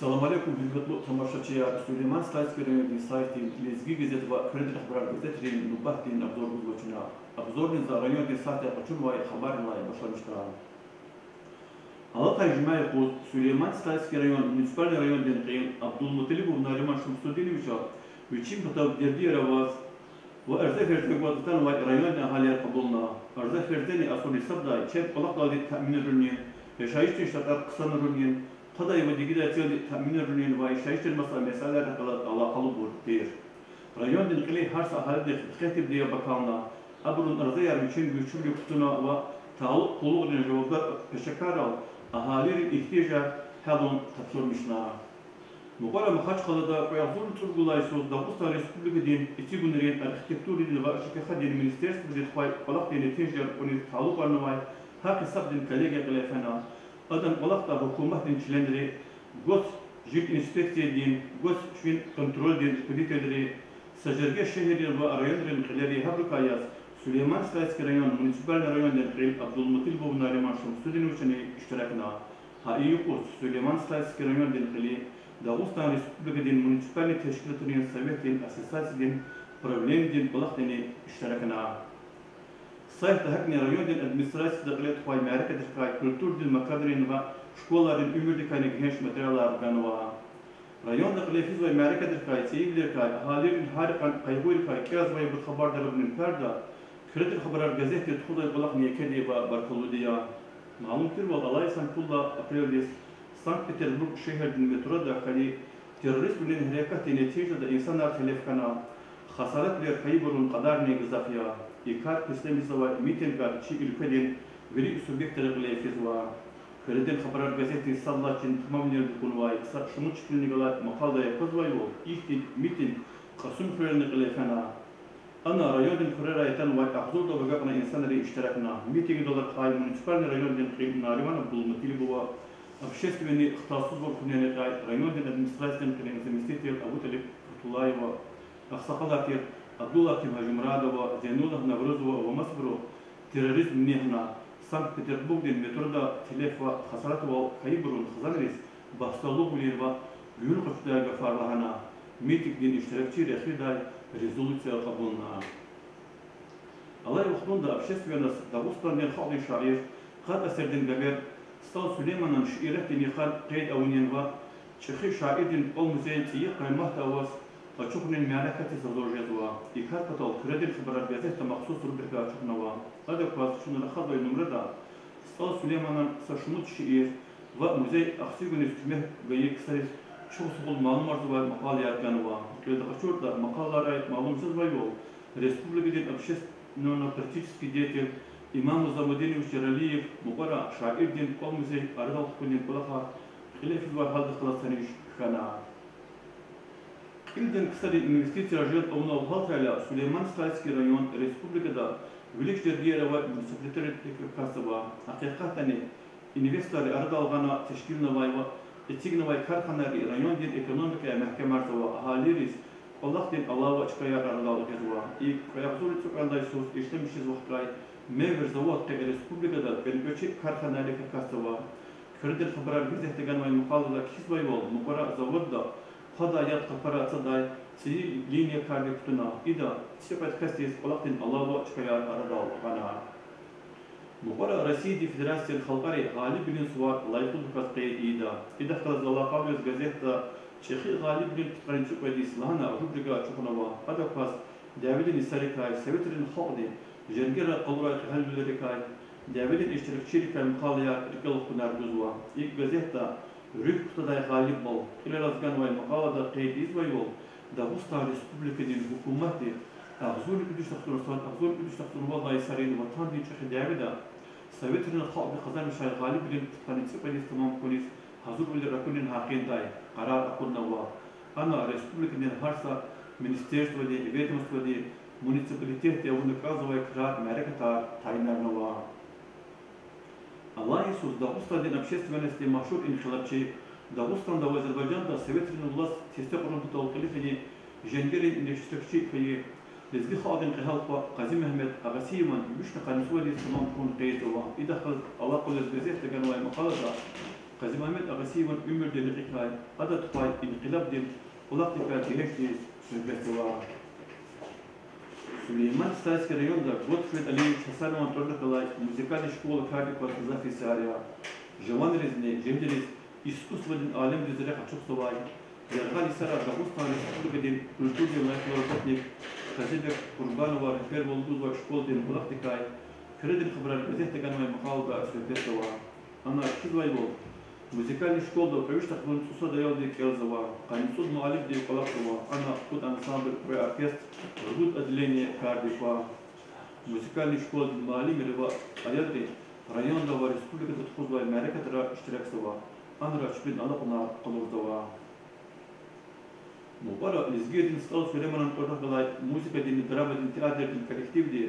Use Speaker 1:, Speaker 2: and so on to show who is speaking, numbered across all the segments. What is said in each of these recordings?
Speaker 1: السلام عليكم hürmetli tamaşaçılar. Süleyman Slayskeri'nin saytı Lezgi Gazete ve Kredi Haber Gazete'nin nubahtin abzor buluşuna. Abzorin zarayon di saytı açın ve haberin var başlamışlar. Halata icmai quz Süleyman Slayskeri'nin municipal rayon denqin Abdülmuttalib ibn Nariman Şamsuddinoviç biçim kitab derdi ravaz ve erzak erzak vatan ve rayon ahaliye qabulna. Erzak erzeni asuli sabda çet qalaq qadi ta'min edilmeyen yaşayış şartlar kısanırılmeyen قضايا ودي تأمين الرنين وعيشة المسألة مسألة على قلب ورتير ريون دنقلي هرس أهل خاتم دي بكانا أبرون أرضية رمشين بيشوف يكتنا وتعلق قلوب الجوابات بشكارة أهالي الاحتياج هذون تبصر مشنا مقارنة مخاش قلدا ويعزول ترجلا يسوس داوستا ريسبوبليك دين اتيبون رين الاركتيكتور دين وشكاخة دين المينستيرس بدي تخوي قلق دين تنجر وني تعلق أرنواي هاك سب دين كليجا قلافنا Adam olakta hukumetin çilenleri, göz jip inspeksiya din, göz şvin kontrol din, kuditeleri, sajarge şehrin ve arayonların kıleri habrukayaz, Süleyman Slayski rayon, municipal rayon denqil, Abdülmuttalib ibn Nariman Şamsuddinoviç'in iştirakına, haiyyi kurs Süleyman Slayski rayon denqili, Dağıstan Respublika din, municipal teşkilatının Sovyet'in asasası din, problem din, olak dini iştirakına. صحيح تهكني ريون دين administrasyon دقلت خوي معركة دخاي كولتور دين مكادرين و شكولا دين أمور دكاي نجهش ماتريال أرجانوا ريون دقلت في زوي معركة دخاي سيب دخاي أهالي الحارق قيبول دخاي كاز ويا بالخبر دلوا من الفردا كرت الخبر الجزء تدخل يبلغ نيكدي وبركلوديا معلوم كل والله يسان كله أبريليس سانت بطرسبورغ شهر دين مترو داخلي تيروريست من الهلاكات نتيجة الإنسان أرتلف كنا خسارات للخيبرون قدر نيجزافيا İkar kısmımızda var mitingler çi ülkeden veri subyektleri glifizwa Kredin haber gazetesi sallaçın tamamını dukunvay şunu çıkınıgalat maqalda yapızvay o ihti miting Kasım fırını glifana ana rayonun fırayatan ve ahzur da bagana insanları iştirakna miting dolar qay municipal rayonun qim Nariman Abdülmuttalib ve общественный ихтасус вокругне районный администрациям Кремлевского Абуталиб Фатулаев Ахсакалатир Abdullah Kim Hacımradova, Zeynullah Navruzova ve Masbro terörizm nehna Sankt Petersburg'den metroda telef ve hasarat ve kayıbrun kazanırız başsağlık bilir ve gün kıftaya gafarlahana mitingden iştirakçı rehiday rezolüsiya kabulna. Allah yokluğunda общественность Dağıstan'dan halk şair kad eserden gaber Stal Süleyman'ın şiiretini kad qeyd avunyen ve Çekhi şairin ol müzeyin tiyi qaymahta ve أشوفني المعركة تزوجتها إكار كتال كردي الخبرات جازته مخصوص ربك أشوفناها هذا قاس شنو الخضر النمرة صار سليمان سشموت شيء ومزاي أخسيقني سكمه ويك سريس شو سقول معلومات ومقال يرجعوا كده أشوف ده مقال رأيت معلوم سزوجوا ريسبوبليك دين أبشس نون برتيسكي ديتل إمام الزمدين وشراليف مقرأ شاعر دين قوم مزاي أرض كلين كلها خلاف الواحد خلاص ثانيش خنا İlden kısa investisiya rajiyat ona uhaltayla Süleyman Slayski rayon Respublika'da Vülikçe diyere ve sekreteri kasaba hakikaten investori arada algana teşkilne vay ve etikne vay karxanari rayon din ekonomika mahkemarsa ve ahaliris Allah din Allah ve çıkaya arada algazwa ilk kayakzuri çok anday sos işlemişiz vaktay mevr zavod ke Respublika'da belgöçi karxanari kasaba kredi haber biz ehtigan ve muqalada kisvay ol muqara zavodda هذا يات قفرات صداي سي لينيا كاردكتنا إذا سبت كستيس ولكن الله وشكيار أرضاو أنا مقرر رصيد فدراسية الخلقري غالب بن سوار الله يقول بقصقي إذا خلص الله قابل جزيرة شيخي غالب بن تقرنشوك وديس لهنا روبريكا شكنوا هذا قص داودين السركاي سويترين خالدي جنجرة قلوة هل بالركاي داودين اشترك شركة مقالية رجال خنار جزوا إيك جزيرة Rüyk kutadaya galip bol, İler azgan ve makalada qeyd izvay bol, Dağıstan Respublika din hukumati, Ağzul üdüş taktırırsan, Ağzul üdüş taktırır vallahi sarayın vatan din çekhi davida, Sovetinin xalqı qazanmış ay galip bilin tutanitsi polis tamam polis, Hazur bilir rakunin haqin day, qarar akulna va. Ana Respublika din harsa, Ministerstvo di, Vedomstvo di, Municipalitet di, avunu kazvay krar, Amerika tayinlarına va. Allah Isus Dağıstan'dan общественности машhur inqilabçı Dağıstan'da ve Azerbaycan'da Sovetinin власть testaqurun tutalqilifini jengerin indiştrekçi feyi lezgi xadin qihalqa Qazi Mehmet Ağasiyeman müştaqan suali tamam kun qeydova İdaxıl Allah qul lezgazet tegan ve maqalada قزم محمد أغسي والأمر دين الإقلاع هذا تقاي انقلاب دين ولقت كانت هشتي في البستوار سليمان ستايس كريون دا غوتفريد ألي شسان وانتورنا كلاي موسيقى شكول كاردي كورتزا في ساريا جوان رزني جمدريز إسكوس ودين عالم رزرق أشوف سواي يرغالي سرا دغوستان رسول دين كولتور دين لايفلور تكنيك كزيدك قربان ورفير والدوز وشكول دين ولقت كاي كريد الخبرة الكزيه تكن ما مقاوضة أسفل أنا كيف وايبو موسيقى شكول دا كويش تقبل تصود يوم دي كيلزوا قايم صود معالج دي قلقوا أنا كنت أنسامبل بري أركست رغود أدليني كاردي فا موسيقى شكول مالي مروا أيضا ريون دا ورسكولك تدخل واي معركة را اشتراك سوا أنا را شبين ألقنا قلوب دوا مبارا لزجير نستغل في رمضان تروح بلاي موسيقى دي الدراما دي التياتر دي الكولكتيف دي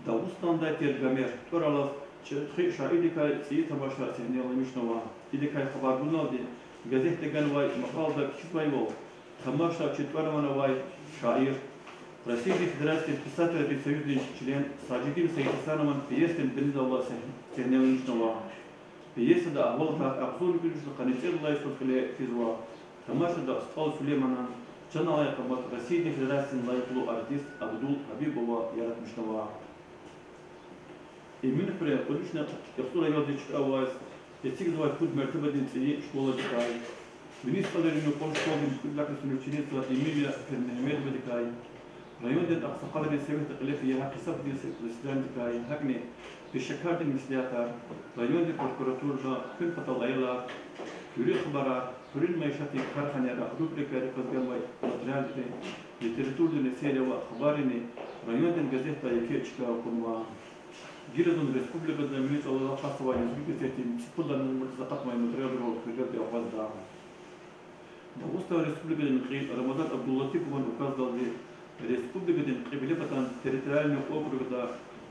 Speaker 1: داوستان دا تيرجمير تورالف شيء شاعري كاي سيد تماشا سيني الله مش نوا إذا كاي خبر قلنا دي جزء تجن واي مقال دا كيف واي وو تماشا شتوار وانا واي شاعر رسيدي في دراسة الاقتصاد في سيد الشلين ساجدين سيد سنة من بيستن بند الله سيني الله مش نوا بيست دا أول كا أقصون كلش القنيسير الله يسوع في زوا تماشا دا أسطال سليمان كان الله يقبض رسيدي في دراسة الله يطلو أرتيست أبدو حبيب الله يارك مش نوا من فريق كلشنا يقصون يوديش أواز يتيجي زواج كود مرتبة دين سيء شكولة دكاي بالنسبة لإنه قوم شكول من كل لكن سنوشيني سوى إيميليا في النهمير بدكاي رأيون دين أقصى قلب يسوي تقليفية هكي سب دين الإسلام دكاي هكني في الشكار دين مسلياتار رأيون دين كوركوراتور دا كل بطل غيلا يري خبرات كل ما يشتي كارخانة رأخدوك لكاري قزقال واي مطريال دي لترتور دين السيرة وأخباريني رأيون دين غزيتا يكيتشكا وكونوا جيرزون ريسبوبليكا زمينيت الله خاصة ويزبيك تيتم كل المرتزقات ما يمتريا برو كرجال دي أفاز داهم دغوستا ريسبوبليكا دي رمضان عبد اللطيف وان أكاز دالي ريسبوبليكا دي قبيلة بتان تريتريال نيوكوبرو دا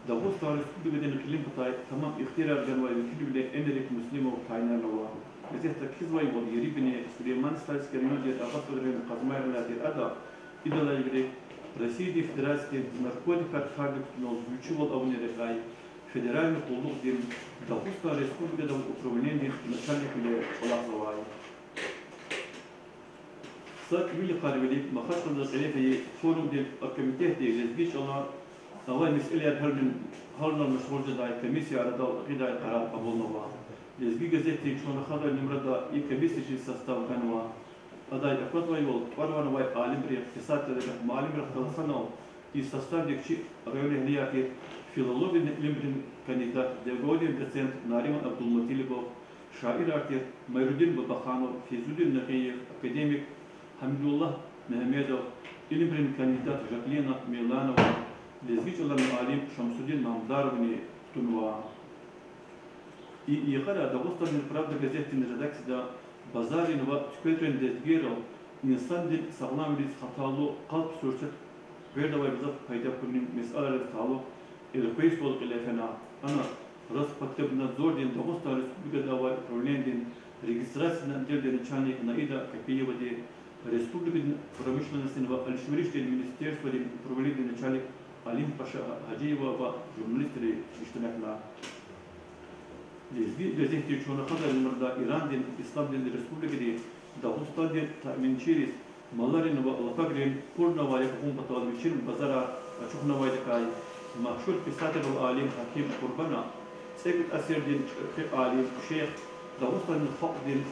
Speaker 1: دغوستا ريسبوبليكا دي نقليم بتاعي تمام اختيار جنواي وكيلو بلي إنريك مسلم وكاينا نوا بزيه تركيز واي وال يريبني سليمان ستايس كريمو دي أغطى درين قزمير لا دي أدا إذا لا يجري رسيدي في دراسة ناركوتيكا كارديك نوزوچو والأوني رقاي فدرالي قلوق دين دغوستا ريسبوبليكا دا أوكروبينين دين نتشالك اللي ولحظة واي ساك ميلي قاربلي ما خاصة دا قليفة فورم دين الكميتيه دي لزبيش الله أول مسئلة هلنا المشغول جداي كميسي على دول غدا القرار قبولنا واي لزبي جزيتي شون خاضر نمردا يكميسي شي سستاو كانوا هذا يأخذ ويقول وأنا واي عالم بري اقتصاد تدرك معلم بري خلصنا يستستار ديك شيء رأيوني هنيا في فيلولوجي نمبرين كانديدات ديغودي بسنت ناريمان عبد المطلب شاعر أرتير ميرودين ببخانو في زودين نقية أكاديميك حمد الله محمدو نمبرين كانديدات جاكلينا ميلانو لزبيش الله معلم شمس الدين مامدار بني تنوا يقرأ دغوستا من فراد جزيرة الردكس دا بازاري نوا تكويترين دزگيرو إنسان دين سغلام ريز خطالو قلب سورسات بيردا واي بزاف پيدا كنين مسألة رفتالو إذا كويس طولق اللي فينا أنا رأس بكتبنا زور دين دغوستا رسبوبيكا دا واي برولين دين ريجستراسي نمدير دين چانيك نايدا كبية ودي رسبوبيكا دين پروميشنال نسين والشمريش دين منستيرس ودين برولين دين چانيك عليم باشا هجي و جورناليست ري اشتناكنا لزبي جزيرتي شون خضر المرضى إيران دين إسلام دين الرسبوبيكا دي دغوستا دين تأمين شيريس مالارين والفقرين كلنا ويقوم بتوازن بزرع أشوفنا ويدكاي مشهور بساتر العالم حكيم قربنا سيكت أسير دين عالم شيخ دغوستا من الفقر دين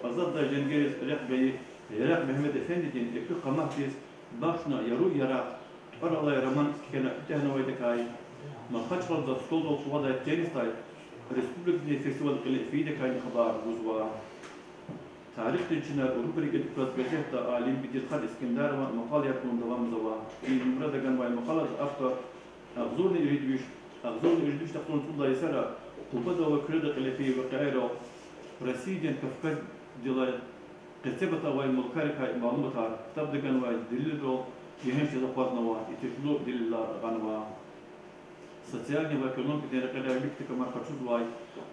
Speaker 1: أزاد جنجيرس رقبي يراق محمد أفندي دين إكو قماحتيس باشنا يرو يراق أرى الله يرمان كنا فتحنا ويدكاي ما خدش رضا سطول وضع التنس تاي ريسبوبليك دي فيستيفال قلق في دكاي خبار وزوا تاريخ تنشنا أوروبا قد كتبت جزيرة عالم بديل خال اسكندر ومقال يكون دوام زوا في مرة كان واي مقالة أفضل أغزورني يريدوش تقولون الله يسرى قبضة وكردة اللي في وقائره رسيدين كفكاز ديال كتبت واي ملكارك معلومات تبدأ كان واي دليل رو يهمش تقواتنا واي يتفلو دليل غنوا سوسيالني وايكونوميك دين قلة بيكتك ما خرجت واي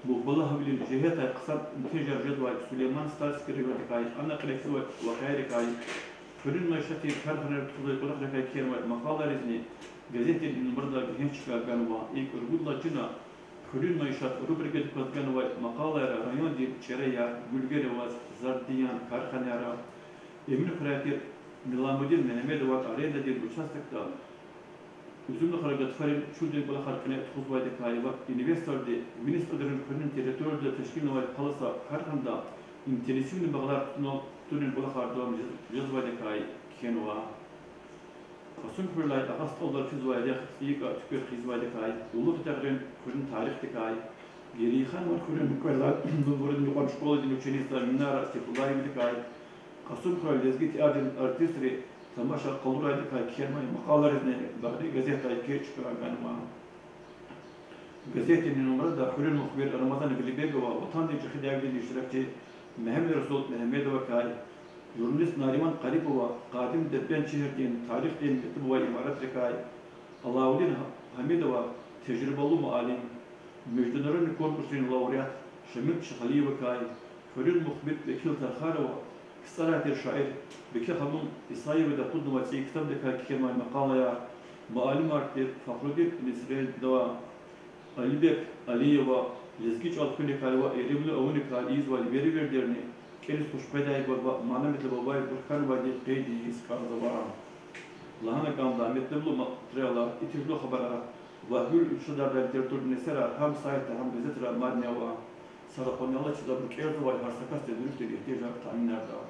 Speaker 1: مقبلها بلين جهتها قصد نتيجة جد واي سليمان ستارس كريمة كاي أنا قلة في وقائر كاي فرين ما يشتي كارفنا بتقول كل حاجة كاي مقالة رزني جزيرة المرضى بهمش كانوا إيك رجود لا جنا Хөрün маишат рубрикет козган ва мақалара район ди черея гүлгер ва зардиян карханара эмин хратир Миламудин Мехмедова аренда ди участокта Üzümlü Harakat Farin Şudur Bala Harkine Tuzbayda Kayva Üniversitede Ministrlerin Kırının Territoriyada Teşkil Navay Palasa Harkanda İntelisyonu Bağlar Tutunun Bala Harkada Yazbayda Kay Kenova Kasım Kırılay Ağast Oldar Fizbayda Xiyika Tükür Xizbayda Kay Ulu Tutakırın Kırın Tarihte Kay Gerihan var Kırın Mükveller Nurburun Yukarı Şkola Dini Uçenizler Minara Stipulay Kay Kasım Kırılay Lezgi Tiyadın Artistri Tamaşa kaluraydı kay kermay makalarını bari gazetayı geç çıkaran ma gazetenin numara da Hürriyet muhbir Ramazan Gülibegova vatandaşı hidayetli iştirakçı Mehmet Resul Mehmedova kay jurnalist Nariman Qaripova qadim debben şehirden tarihten bitib ve imarat rekay Allahudin Hamidova tecrübeli muallim Müjdenaran konkursunun laureat Şemil Şahaliyeva kay Hürriyet muhbir Bekil Tarharova صارت الشاعر بكخمون إسرائيل وده قد نواتي كتاب دكا كلمة مقالة يا معلم أكتر فخرودي إسرائيل دوا أليبك أليوا لزكيش ألقون كاروا إيرمل أون كاريز والبيري بيردرني كيلس خوش بداية بابا معنا مثل باباي بركان وادي قيدي إسكار زبان لهنا كان دامت تبلو مطريالا إتبلو خبرها وهول شدار بالترتور نسرا هم سايت هم جزترا مارنيا وا Saraponi Allah için de bu kerdu var harsakas dediriyor diye ihtiyacı tahminler de var.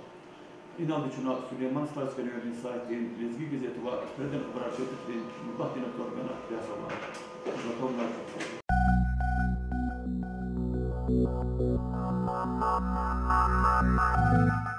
Speaker 1: İnandı çuna Süleyman Stas veriyor insayetin rezgi gizeti var. Kreden bırakıyorum mubahtine torgana piyasa var. Rakamlar çok.